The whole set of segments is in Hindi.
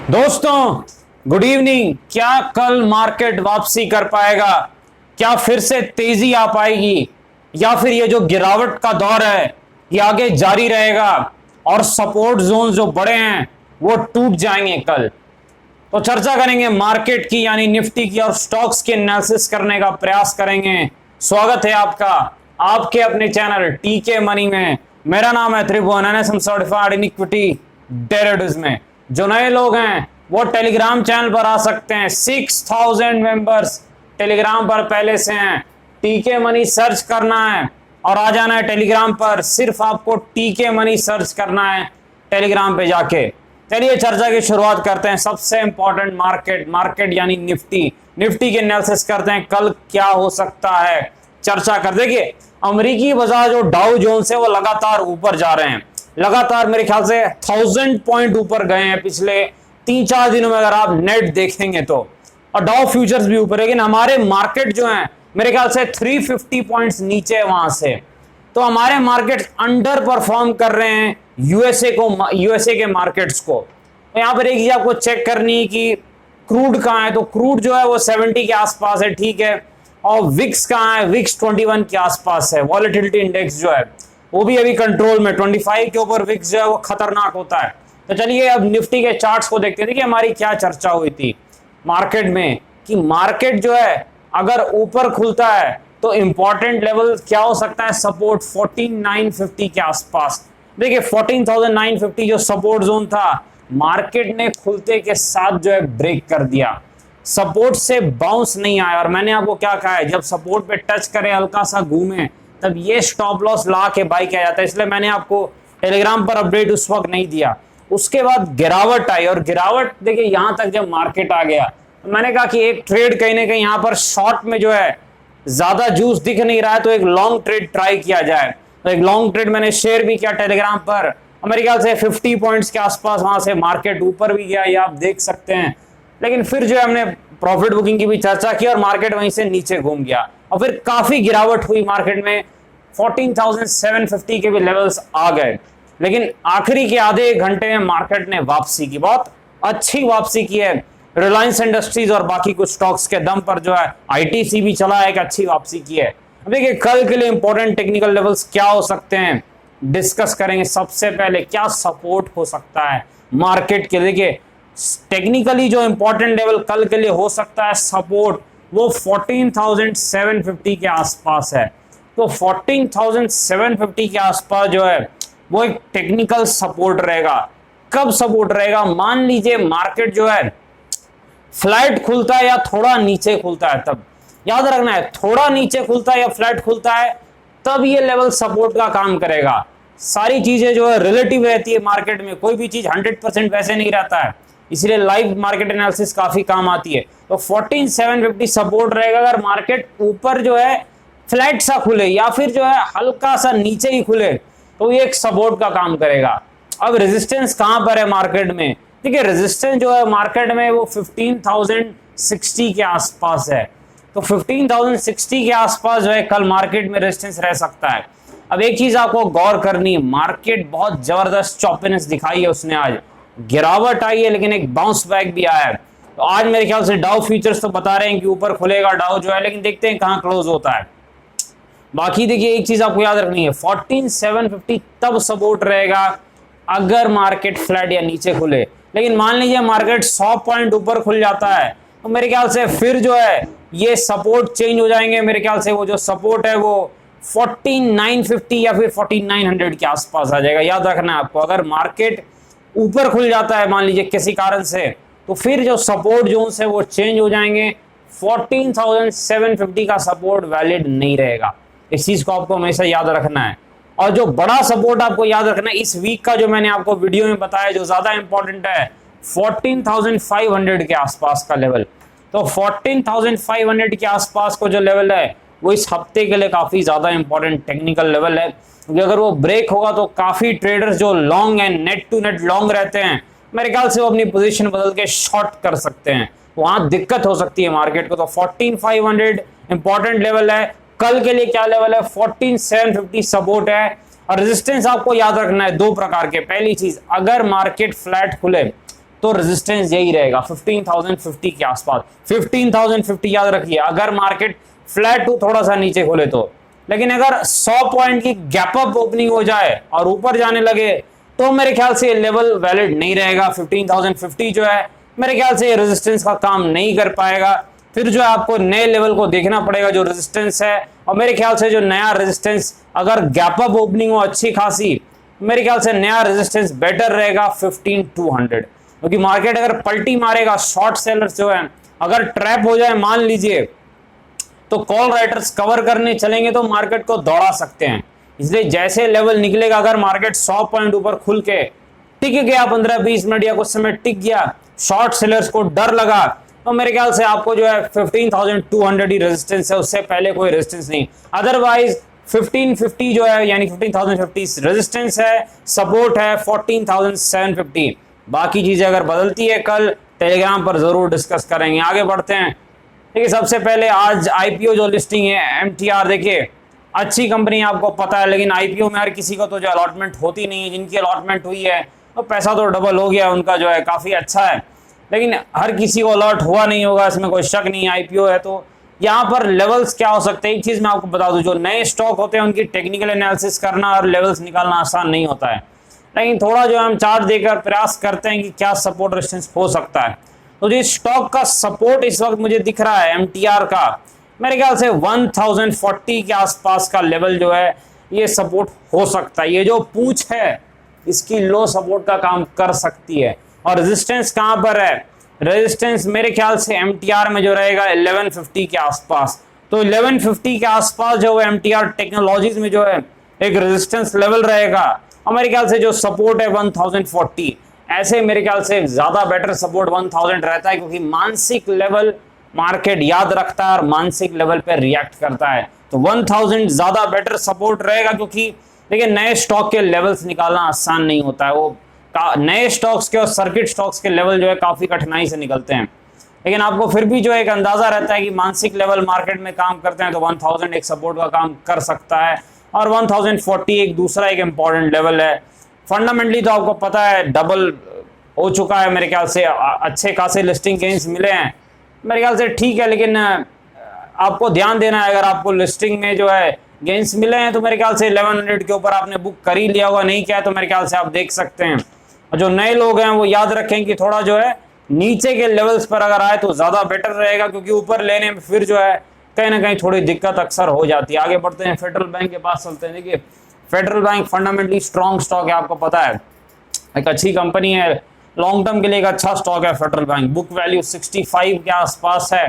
दोस्तों, गुड इवनिंग। क्या कल मार्केट वापसी कर पाएगा? क्या फिर से तेजी आ पाएगी, या फिर ये जो गिरावट का दौर है ये आगे जारी रहेगा और सपोर्ट जोन जो बड़े हैं वो टूट जाएंगे कल? तो चर्चा करेंगे मार्केट की, यानी निफ्टी की, और स्टॉक्स की एनालिसिस करने का प्रयास करेंगे। स्वागत है आपका आपके अपने चैनल टीके मनी में। मेरा नाम है Tribhuvan, NSM certified in equity derivatives में। जो नए लोग हैं वो टेलीग्राम चैनल पर आ सकते हैं। 6000 मेंबर्स टेलीग्राम पर पहले से हैं। टीके मनी सर्च करना है और आ जाना है टेलीग्राम पर। सिर्फ आपको टीके मनी सर्च करना है टेलीग्राम पे जाके। चलिए चर्चा की शुरुआत करते हैं। सबसे इंपॉर्टेंट मार्केट यानी निफ्टी के एनालिसिस करते हैं। कल क्या हो सकता है चर्चा कर। देखिए, अमेरिकी बाजार जो डाउ जोन्स है वो लगातार ऊपर जा रहे हैं। लगातार मेरे ख्याल से 1000 पॉइंट ऊपर गए हैं पिछले 3-4 दिनों में, अगर आप नेट देखेंगे तो। और डाउ फ्यूचर्स भी ऊपर है, लेकिन हमारे मार्केट जो है मेरे ख्याल से 350 पॉइंट्स नीचे है वहां से। तो हमारे मार्केट अंडर परफॉर्म कर रहे हैं यूएसए के मार्केट्स को। तो यहां पर एक चीज आपको चेक करनी है कि क्रूड कहां है। तो क्रूड जो है वो 70 के आसपास है, ठीक है। और विक्स कहां है? विक्स 21 के आसपास है। वॉलेटिलिटी इंडेक्स जो है वो भी अभी कंट्रोल में। 25 के ऊपर विक्स जो है वो खतरनाक होता है। तो चलिए अब निफ्टी के चार्ट्स को देखते हैं कि हमारी क्या चर्चा हुई थी मार्केट में, कि मार्केट जो है अगर ऊपर खुलता है तो इंपॉर्टेंट लेवल क्या हो सकता है? सपोर्ट 14950 के आसपास। देखिए 14950 जो सपोर्ट जोन था, मार्केट ने खुलते के साथ जो है ब्रेक कर दिया। सपोर्ट से बाउंस नहीं आया। और मैंने आपको क्या कहा है, जब सपोर्ट पे टच करे, हल्का सा घूमे, तब ये स्टॉप लॉस ला के बाई किया जाता है। इसलिए मैंने आपको टेलीग्राम पर अपडेट उस वक्त नहीं दिया। उसके बाद गिरावट आई, और गिरावट देखिए यहां तक जब मार्केट आ गया तो मैंने कहा कि एक ट्रेड कहीं ना कहीं यहां पर शॉर्ट में जो है ज्यादा जूस दिख नहीं रहा है, तो एक लॉन्ग ट्रेड ट्राई किया जाए। तो एक लॉन्ग ट्रेड मैंने शेयर भी किया टेलीग्राम पर। मेरे ख्याल से 50 पॉइंट्स के आसपास वहां से मार्केट ऊपर भी गया, ये आप देख सकते हैं। लेकिन फिर जो है हमने प्रॉफिट बुकिंग की भी चर्चा की और मार्केट वहीं से नीचे घूम गया और फिर काफी गिरावट हुई मार्केट में। 14,750 के भी लेवल्स आ गए। लेकिन आखिरी के आधे एक घंटे में मार्केट ने वापसी की, बहुत अच्छी वापसी की है। रिलायंस इंडस्ट्रीज और बाकी कुछ स्टॉक्स के दम पर जो है आईटीसी भी चला है, एक अच्छी वापसी की है। अब देखिए कल के लिए इंपॉर्टेंट टेक्निकल लेवल्स क्या हो सकते हैं डिस्कस करेंगे। सबसे पहले क्या सपोर्ट हो सकता है मार्केट के? देखिए टेक्निकली जो इंपॉर्टेंट लेवल कल के लिए हो सकता है सपोर्ट, वो 14,750 के आसपास है। तो 14,750 के आसपास जो है वो एक टेक्निकल सपोर्ट रहेगा। कब सपोर्ट रहेगा? मान लीजिए मार्केट जो है फ्लैट खुलता है या थोड़ा नीचे खुलता है, तब याद रखना है थोड़ा नीचे खुलता है या फ्लैट खुलता है तब ये लेवल सपोर्ट का काम करेगा। सारी चीजें जो है रिलेटिव रहती है मार्केट में, कोई भी चीज 100% वैसे नहीं रहता है, इसलिए लाइव मार्केट एनालिसिस काफी काम आती है। तो 14,750 सपोर्ट रहेगा। अगर मार्केट ऊपर जो है फ्लैट सा खुले या फिर जो है हल्का सा नीचे ही खुले तो ये एक सपोर्ट का काम करेगा। अब रेजिस्टेंस कहां पर है मार्केट में? देखिए रेजिस्टेंस जो है मार्केट में वो 15,060 के आसपास है। तो 15,060 के आसपास जो है कल मार्केट में रेजिस्टेंस रह सकता है। अब एक चीज आपको गौर करनी है, मार्केट बहुत जबरदस्त चॉपीनेस दिखाई है उसने। आज गिरावट आई है लेकिन एक बाउंस बैक भी आया है। तो आज मेरे ख्याल से डाउ फ्यूचर्स तो बता रहे हैं कि ऊपर खुलेगा डाउ जो है, लेकिन देखते हैं कहां क्लोज होता है। बाकी देखिए एक चीज आपको याद रखनी है, 14,750 तब सपोर्ट रहेगा अगर मार्केट फ्लैट या नीचे खुले। लेकिन मान लीजिए मार्केट 100 पॉइंट ऊपर खुल जाता है तो मेरे ख्याल से फिर जो है ये सपोर्ट चेंज हो जाएंगे। मेरे ख्याल से वो जो सपोर्ट है वो 14,950 या फिर 14,900 के आसपास आ जाएगा। याद रखना है आपको, अगर मार्केट ऊपर खुल जाता है मान लीजिए किसी कारण से, तो फिर जो सपोर्ट जोन है वो चेंज हो जाएंगे। 14,750 का सपोर्ट वैलिड नहीं रहेगा। इस चीज को आपको हमेशा याद रखना है। और जो बड़ा सपोर्ट आपको याद रखना है इस वीक का, जो मैंने आपको वीडियो में बताया, जो ज्यादा इंपॉर्टेंट है, 14,500 के आसपास का लेवल। तो 14,500 के आसपास को जो लेवल है वो इस हफ्ते के लिए काफी ज्यादा इंपॉर्टेंट टेक्निकल लेवल है, क्योंकि अगर वो ब्रेक होगा तो काफी ट्रेडर्स जो long and net to net long रहते हैं, मेरे ख्याल से वो अपनी पोजीशन बदल के शॉर्ट कर सकते हैं। वहां दिक्कत हो सकती है मार्केट को। तो 14,500 इंपॉर्टेंट लेवल है। कल के लिए क्या लेवल है? 14,750 सपोर्ट है। और रेजिस्टेंस आपको याद रखना है दो प्रकार के। पहली चीज, अगर मार्केट फ्लैट खुले तो रेजिस्टेंस यही रहेगा 15,050 के आसपास। 15,050 याद रखिए, अगर मार्केट फ्लैट टू थोड़ा सा नीचे खोले तो। लेकिन अगर 100 पॉइंट की गैप अप ओपनिंग हो जाए और ऊपर जाने लगे तो मेरे ख्याल से लेवल वैलिड नहीं रहेगा। 15,050 जो है मेरे ख्याल से रेजिस्टेंस का काम नहीं कर पाएगा। फिर जो है आपको नए लेवल को देखना पड़ेगा जो रेजिस्टेंस है, और मेरे ख्याल से जो नया रेजिस्टेंस अगर गैप अप ओपनिंग हो अच्छी खासी, मेरे ख्याल से नया रेजिस्टेंस बेटर रहेगा 15,200, क्योंकि मार्केट अगर पलटी मारेगा, शॉर्ट सेलर्स जो है अगर ट्रैप हो जाए मान लीजिए, तो कॉल राइटर्स कवर करने चलेंगे तो मार्केट को दौड़ा सकते हैं। इसलिए जैसे लेवल निकलेगा, अगर मार्केट 100 पॉइंट ऊपर खुल के टिक गया 15-20 मिनट या कुछ समय टिक गया, शॉर्ट सेलर्स को डर लगा, तो मेरे ख्याल से आपको जो है 15,200 ही रेजिस्टेंस है, उससे पहले कोई रेजिस्टेंस नहीं। अदरवाइज 1550 जो है यानी 15,050 रेजिस्टेंस है, सपोर्ट है 14,750। बाकी चीजें अगर बदलती है कल टेलीग्राम पर जरूर डिस्कस करेंगे। आगे बढ़ते हैं। देखिए सबसे पहले आज आईपीओ जो लिस्टिंग है एमटीआर, देखिए अच्छी कंपनी आपको पता है, लेकिन आईपीओ में हर किसी को तो जो अलॉटमेंट होती नहीं है। जिनकी अलॉटमेंट हुई है तो पैसा तो डबल हो गया उनका, जो है काफी अच्छा है, लेकिन हर किसी को अलॉट हुआ नहीं होगा, इसमें कोई शक नहीं। आईपीओ है तो यहाँ पर लेवल्स क्या हो सकते हैं, एक चीज मैं आपको बता दूं, जो नए स्टॉक होते हैं उनकी टेक्निकल एनालिसिस करना और लेवल्स निकालना आसान नहीं होता है, लेकिन थोड़ा जो हम चार्ट देकर प्रयास करते हैं कि क्या सपोर्ट रेजिस्टेंस हो सकता है। तो जो स्टॉक का सपोर्ट इस वक्त मुझे दिख रहा है एमटीआर का, मेरे ख्याल से 1040 के आसपास का लेवल जो है ये सपोर्ट हो सकता है। ये जो पूंछ है इसकी लो सपोर्ट का काम कर सकती है। और रेजिस्टेंस कहां पर है, रेजिस्टेंस मेरे ख्याल से एमटीआर में जो रहेगा 1150 के आसपास। तो 1150 के आसपास जो है एमटीआर टेक्नोलॉजीज में जो है एक रेजिस्टेंस लेवल रहेगा, और मेरे ख्याल से जो सपोर्ट है 1040, ऐसे मेरे ख्याल से ज्यादा बेटर सपोर्ट 1000 रहता है, क्योंकि मानसिक लेवल मार्केट याद रखता है और मानसिक लेवल पे रिएक्ट करता है। तो 1000 ज्यादा बेटर सपोर्ट रहेगा, क्योंकि देखिए नए स्टॉक के लेवल्स निकालना आसान नहीं होता है। वो नए स्टॉक्स के और सर्किट स्टॉक्स के लेवल जो है काफी कठिनाई से निकलते हैं, लेकिन आपको फिर भी जो एक अंदाजा रहता है कि मानसिक लेवल मार्केट में काम करते हैं, तो 1000 एक सपोर्ट का काम कर सकता है, और 1040 एक दूसरा एक इंपॉर्टेंट लेवल है। फंडामेंटली तो आपको पता है डबल हो चुका है, मेरे ख्याल से अच्छे खासे लिस्टिंग गेन्स मिले हैं, मेरे ख्याल से ठीक है, लेकिन आपको ध्यान देना है, अगर आपको लिस्टिंग में जो है गेन्स मिले हैं तो मेरे ख्याल से 1100 के ऊपर आपने बुक कर ही लिया होगा, नहीं किया तो मेरे ख्याल से आप देख सकते हैं। और जो नए लोग हैं वो याद रखें कि थोड़ा जो है नीचे के लेवल्स पर अगर आए तो ज्यादा बेटर रहेगा, क्योंकि ऊपर लेने में फिर जो है कहीं ना कहीं थोड़ी दिक्कत अक्सर हो जाती है। आगे बढ़ते हैं, फेडरल बैंक के पास चलते हैं। देखिए federal bank fundamentally strong stock है, आपको पता है एक अच्छी कंपनी है, लॉन्ग टर्म के लिए एक अच्छा स्टॉक है फेडरल बैंक। बुक वैल्यू 65 के आसपास है,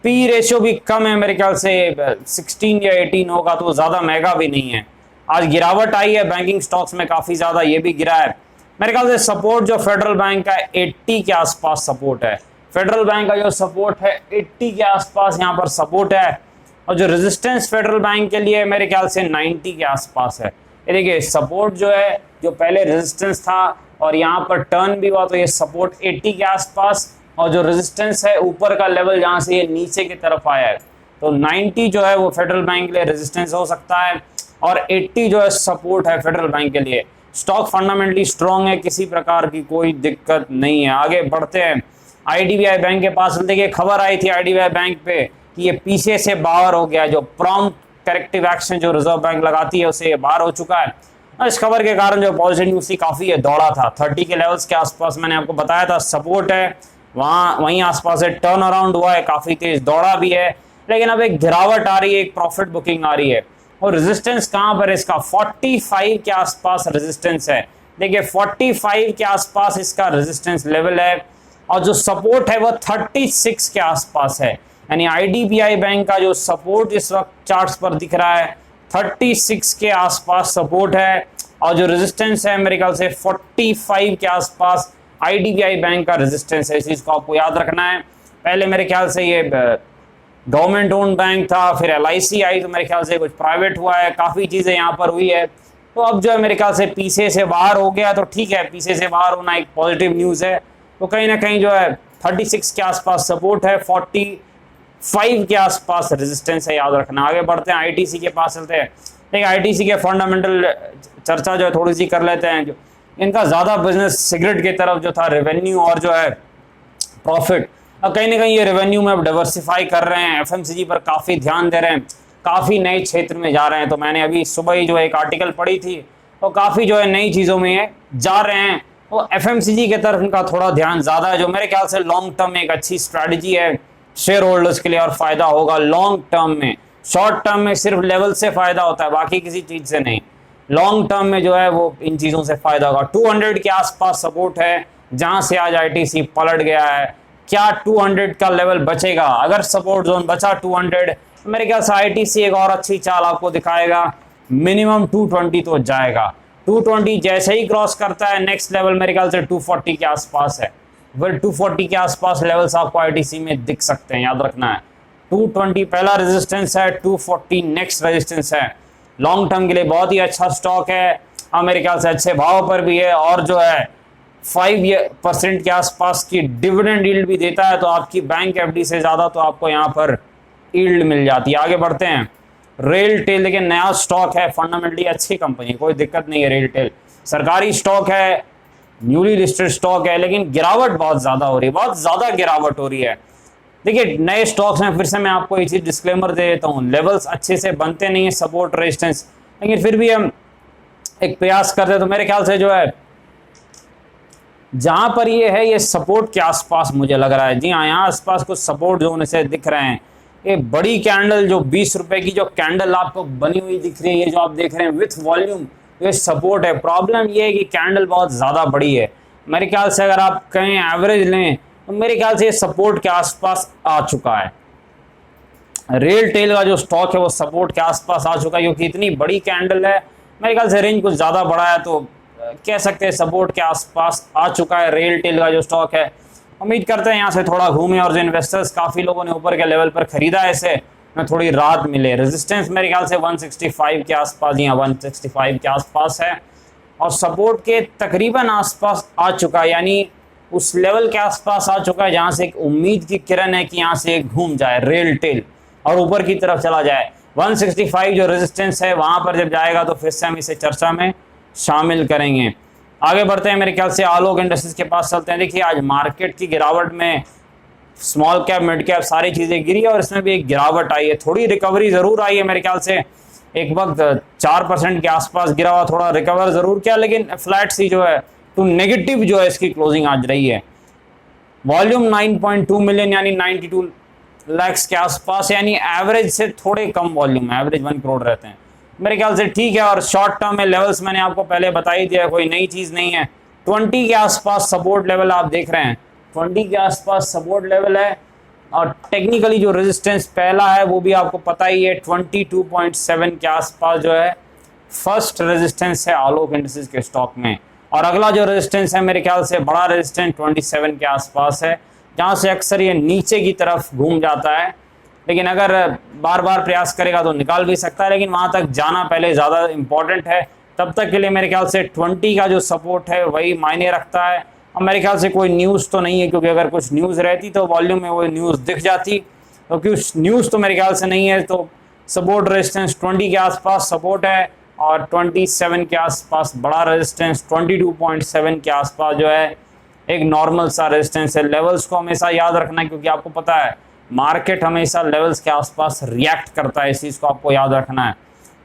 पी रेशियो भी कम है, मेरे ख्याल से 16 या 18 होगा, तो ज्यादा महंगा भी नहीं है। आज गिरावट आई है बैंकिंग स्टॉक्स में काफी ज्यादा, ये भी गिरा है। मेरे ख्याल से सपोर्ट जो फेडरल बैंक का 80 के आसपास सपोर्ट है, फेडरल बैंक का जो सपोर्ट है 80 के आसपास यहाँ पर सपोर्ट है, और जो रेजिस्टेंस फेडरल बैंक के लिए मेरे ख्याल से 90 के आसपास है। ये देखिए सपोर्ट जो है, जो पहले रेजिस्टेंस था और यहाँ पर टर्न भी हुआ, तो ये सपोर्ट 80 के आसपास, और जो रेजिस्टेंस है ऊपर का लेवल जहाँ से ये नीचे की तरफ आया है, तो 90 जो है वो फेडरल बैंक के लिए रेजिस्टेंस हो सकता है, और 80 जो है सपोर्ट है फेडरल बैंक के लिए। स्टॉक फंडामेंटली स्ट्रॉन्ग है, किसी प्रकार की कोई दिक्कत नहीं है। आगे बढ़ते हैं, आईडीबीआई बैंक के पास। देखिए खबर आई थी आईडीबीआई बैंक पे कि ये पीछे से बाहर हो गया, जो प्रॉम्प्ट करेक्टिव एक्शन जो रिजर्व बैंक लगाती है उसे बाहर हो चुका है। इस खबर के कारण जो पॉजिटिव न्यूज थी काफी दौड़ा था, 30 के लेवल्स के आसपास मैंने आपको बताया था सपोर्ट है, वहीं आसपास से टर्न अराउंड हुआ है, काफी तेज दौड़ा भी है, लेकिन अब एक गिरावट आ रही है, एक प्रॉफिट बुकिंग आ रही है। और रेजिस्टेंस कहां पर है इसका, 45 के आसपास रेजिस्टेंस है। देखिए 45 के आसपास इसका रेजिस्टेंस लेवल है, और जो सपोर्ट है वो 36 के आसपास है। यानी आईडीबीआई बैंक का जो सपोर्ट इस वक्त चार्ट्स पर दिख रहा है 36 के आसपास सपोर्ट है, और जो रेजिस्टेंस है मेरे ख्याल से 45 के आसपास आईडीबीआई बैंक का रेजिस्टेंस है। इस चीज को आपको याद रखना है। पहले मेरे ख्याल से ये गवर्नमेंट ओन बैंक था, फिर एलआईसी आई, तो मेरे ख्याल से कुछ प्राइवेट हुआ है, काफी चीजें यहाँ पर हुई है, तो अब जो है मेरे ख्याल से पीछे से बाहर हो गया, तो ठीक है, पीछे से बाहर होना एक पॉजिटिव न्यूज है। तो कहीं ना कहीं जो है 36 के आसपास सपोर्ट है, 45 के आसपास रेजिस्टेंस है, याद रखना। आगे बढ़ते हैं, आईटीसी के पास चलते हैं। देखिए आईटीसी के फंडामेंटल चर्चा जो है थोड़ी सी कर लेते हैं। जो इनका ज़्यादा बिजनेस सिगरेट की तरफ जो था, रेवेन्यू और जो है प्रॉफिट, अब कहीं ना कहीं ये रेवेन्यू में अब डाइवर्सिफाई कर रहे हैं, एफएमसीजी पर काफ़ी ध्यान दे रहे हैं, काफ़ी नए क्षेत्र में जा रहे हैं। तो मैंने अभी सुबह ही जो है एक आर्टिकल पढ़ी थी, तो काफ़ी जो है नई चीज़ों में ये जा रहे हैं। तो एफएमसीजी की तरफ इनका थोड़ा ध्यान ज़्यादा है, जो मेरे ख्याल से लॉन्ग टर्म में एक अच्छी स्ट्रैटेजी है शेयर होल्डर्स के लिए, और फायदा होगा लॉन्ग टर्म में। शॉर्ट टर्म में सिर्फ लेवल से फायदा होता है, बाकी किसी चीज़ से नहीं। लॉन्ग टर्म में जो है वो इन चीज़ों से फायदा होगा। 200 के आसपास सपोर्ट है, जहां से आज आईटीसी पलट गया है। क्या 200 का लेवल बचेगा? अगर सपोर्ट जोन बचा 200, तो मेरे ख्याल से आईटीसी एक और अच्छी चाल आपको दिखाएगा, मिनिमम 220 तो जाएगा। 220 जैसे ही क्रॉस करता है, नेक्स्ट लेवल मेरे ख्याल से 240 के आसपास है। फिर 240 के आसपास लेवल्स आपको आईटीसी में दिख सकते हैं, याद रखना है। 220 पहला रेजिस्टेंस है, 240 नेक्स्ट रेजिस्टेंस है। लॉन्ग टर्म के लिए बहुत ही अच्छा स्टॉक है, मेरे ख्याल से अच्छे भाव पर भी है, और जो है 5% के आसपास की डिविडेंड यील्ड भी देता है। तो आपकी बैंक एफडी से ज़्यादा तो आपको यहाँ पर यील्ड मिल जाती है। आगे बढ़ते हैं। रेल टेल देखिए नया स्टॉक है, फंडामेंटली अच्छी कंपनी, कोई दिक्कत नहीं है। रेल टेल सरकारी स्टॉक है, न्यूली लिस्टेड स्टॉक है, लेकिन गिरावट बहुत ज़्यादा हो रही है, बहुत ज़्यादा गिरावट हो रही है। देखिए नए स्टॉक्स में फिर से मैं आपको ये चीज़ डिस्क्लेमर दे देता हूँ, लेवल्स अच्छे से बनते नहीं है, सपोर्ट रेजिस्टेंस, लेकिन फिर भी हम एक प्रयास करते हैं। तो मेरे ख्याल से जो है जहां पर ये है, ये सपोर्ट के आसपास मुझे लग रहा है। जी हाँ, यहाँ आसपास कुछ सपोर्ट जोन से दिख रहे हैं। ये बड़ी कैंडल जो 20 रुपए की जो कैंडल आपको बनी हुई दिख रही है, ये जो आप देख रहे हैं विथ वॉल्यूम, ये सपोर्ट है। प्रॉब्लम ये है कि कैंडल बहुत ज़्यादा बड़ी है। मेरे ख्याल से अगर आप कहें एवरेज लें, तो मेरे ख्याल से ये सपोर्ट के आसपास आ चुका है। रेल टेल का जो स्टॉक है वो सपोर्ट के आसपास आ चुका है, क्योंकि इतनी बड़ी कैंडल है। मेरे ख्याल से रेंज कुछ ज़्यादा बड़ा है, तो कह सकते हैं सपोर्ट के आसपास आ चुका है रेल टेल का जो स्टॉक है। उम्मीद करते हैं यहाँ से थोड़ा घूमे, और जो इन्वेस्टर्स काफ़ी लोगों ने ऊपर के लेवल पर खरीदा है, इसे में थोड़ी राहत मिले। रेजिस्टेंस मेरे ख्याल से 165 के आसपास, यहाँ 165 के आसपास है, और सपोर्ट के तकरीबन आसपास आ चुका है, यानी उस लेवल के आसपास आ चुका है जहाँ से एक उम्मीद की किरण है कि यहाँ से घूम जाए रेल टेल और ऊपर की तरफ चला जाए। 165 जो रेजिस्टेंस है, वहाँ पर जब जाएगा तो फिर से हम इसे चर्चा में शामिल करेंगे। आगे बढ़ते हैं, मेरे ख्याल से आलोक इंडस्ट्रीज के पास चलते हैं। देखिए आज मार्केट की गिरावट में स्मॉल कैप मिड कैप सारी चीज़ें गिरी, और इसमें भी एक गिरावट आई है, थोड़ी रिकवरी ज़रूर आई है। मेरे ख्याल से एक वक्त 4% के आसपास गिरा हुआ, थोड़ा रिकवर ज़रूर किया, लेकिन फ्लैट सी जो है टू नेगेटिव जो है इसकी क्लोजिंग आज रही है। वॉल्यूम 9.2 मिलियन यानी 92 लाख के आसपास, यानी एवरेज से थोड़े कम वॉल्यूम है, एवरेज 1 करोड़ रहते हैं। मेरे ख्याल से ठीक है। और शॉर्ट टर्म में लेवल्स मैंने आपको पहले बता ही दिया, कोई नई चीज़ नहीं है। 20 के आसपास सपोर्ट लेवल आप देख रहे हैं, 20 के आसपास सपोर्ट लेवल है, और टेक्निकली जो रेजिस्टेंस पहला है वो भी आपको पता ही है, 22.7 के आसपास जो है फर्स्ट रेजिस्टेंस है आलोक इंडस्ट्रीज के स्टॉक में। और अगला जो रेजिस्टेंस है मेरे ख्याल से बड़ा रेजिस्टेंस 27 के आसपास है, जहाँ से अक्सर ये नीचे की तरफ घूम जाता है, लेकिन अगर बार बार प्रयास करेगा तो निकाल भी सकता है, लेकिन वहाँ तक जाना पहले ज़्यादा इंपॉर्टेंट है। तब तक के लिए मेरे ख्याल से 20 का जो सपोर्ट है वही मायने रखता है। और मेरे ख्याल से कोई न्यूज़ तो नहीं है, क्योंकि अगर कुछ न्यूज़ रहती तो वॉल्यूम में वो न्यूज़ दिख जाती, क्योंकि न्यूज़ तो मेरे ख्याल से नहीं है। तो सपोर्ट रेजिस्टेंस 20 के आसपास सपोर्ट है, और 27 के आसपास बड़ा रेजिस्टेंस, 22.7 के आसपास जो है एक नॉर्मल सा रेजिस्टेंस है। लेवल्स को हमेशा याद रखना है, क्योंकि आपको पता है मार्केट हमेशा लेवल्स के आसपास रिएक्ट करता है, इस चीज़ को आपको याद रखना है।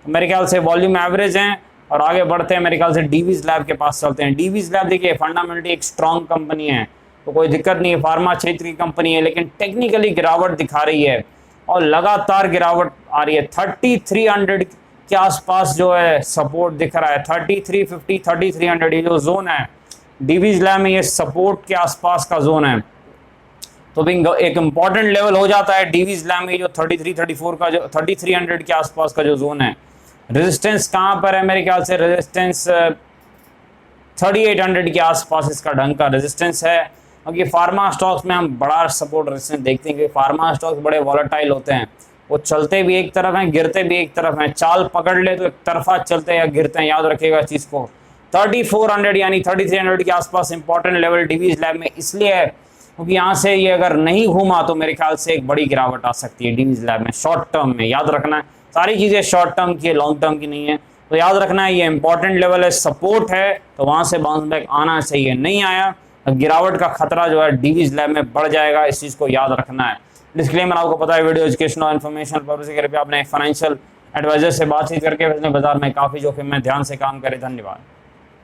तो मेरे ख्याल से वॉल्यूम एवरेज हैं। और आगे बढ़ते हैं, मेरे ख्याल से डीवीज लैब के पास चलते हैं। डीवीज लैब देखिए फंडामेंटली एक स्ट्रॉन्ग कंपनी है, तो कोई दिक्कत नहीं है, फार्मा क्षेत्र की कंपनी है, लेकिन टेक्निकली गिरावट दिखा रही है, और लगातार गिरावट आ रही है। 3300 के आसपास जो है सपोर्ट दिख रहा है, 3350 3300 ये जो जोन है डीवीज लैब में, ये सपोर्ट के आसपास का जोन है। तो भी एक इम्पॉर्टेंट लेवल हो जाता है डीवीज लैब में, जो 3334 का जो 3300 के आसपास का जो जोन है। रेजिस्टेंस कहाँ पर है? मेरे ख्याल से रेजिस्टेंस 3800 के आसपास इसका ढंग का रेजिस्टेंस है, क्योंकि फार्मा स्टॉक्स में हम बड़ा सपोर्ट रेजिस्टेंस देखते हैं, कि फार्मा स्टॉक्स बड़े वॉलेटाइल होते हैं, वो चलते भी एक तरफ हैं, गिरते भी एक तरफ हैं। चाल पकड़ ले तो एक तरफा चलते हैं या गिरते हैं, याद रखिएगा इस चीज़ को। 3400 यानी 3300 के आसपास इंपॉर्टेंट लेवल डीवीज लैब में इसलिए है, क्योंकि यहाँ से ये अगर नहीं घूमा तो मेरे ख्याल से एक बड़ी गिरावट आ सकती है डीवीज लैब में शॉर्ट टर्म में। याद रखना है सारी चीज़ें शॉर्ट टर्म की है, लॉन्ग टर्म की नहीं है। तो याद रखना है ये इंपॉर्टेंट लेवल है, सपोर्ट है, तो वहां से बाउंस बैक आना चाहिए। नहीं आया गिरावट का खतरा जो है डीवीज लैब में बढ़ जाएगा, इस चीज को याद रखना है। डिस्क्लेमर आपको पता है, वीडियो एजुकेशनल और इन्फॉर्मेशनल पर्पस के लिए आपने फाइनेंशियल एडवाइजर से बातचीत करके बाजार में काफी जोखिम में ध्यान से काम करें। धन्यवाद।